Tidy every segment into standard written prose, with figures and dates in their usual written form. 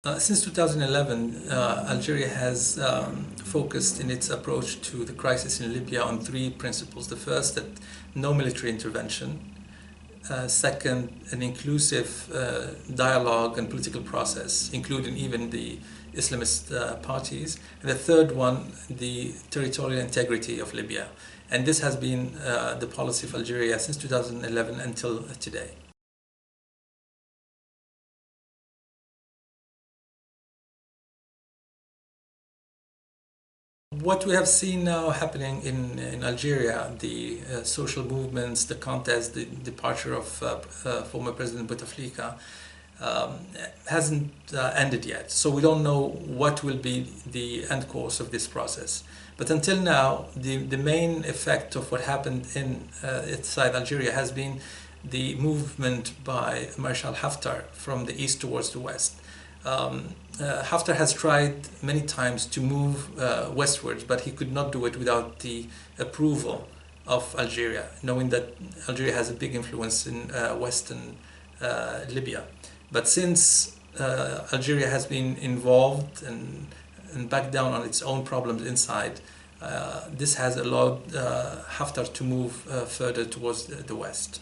Since 2011, Algeria has focused in its approach to the crisis in Libya on three principles. The first, that no military intervention. Second, an inclusive dialogue and political process, including even the Islamist parties. And the third one, the territorial integrity of Libya. And this has been the policy of Algeria since 2011 until today. What we have seen now happening in Algeria, the social movements, the contest, the departure of former President Bouteflika, hasn't ended yet. So we don't know what will be the end course of this process. But until now, the main effect of what happened inside Algeria has been the movement by Marshal Haftar from the east towards the west. Haftar has tried many times to move westwards, but he could not do it without the approval of Algeria, knowing that Algeria has a big influence in western Libya. But since Algeria has been involved and backed down on its own problems inside, this has allowed Haftar to move further towards the west.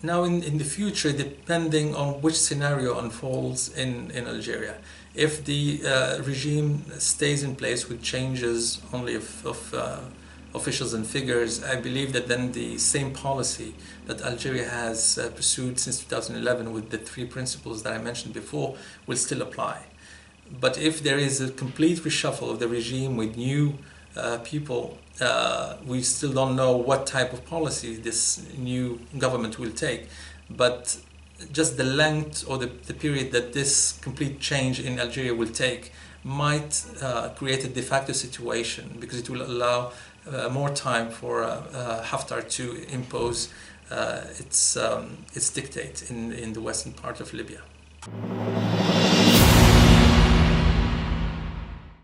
Now in the future, depending on which scenario unfolds in Algeria, if the regime stays in place with changes only of officials and figures, I believe that then the same policy that Algeria has pursued since 2011 with the three principles that I mentioned before will still apply. But if there is a complete reshuffle of the regime with new people, we still don't know what type of policy this new government will take. But just the length or the period that this complete change in Algeria will take might create a de facto situation, because it will allow more time for Haftar to impose its dictate in the western part of Libya.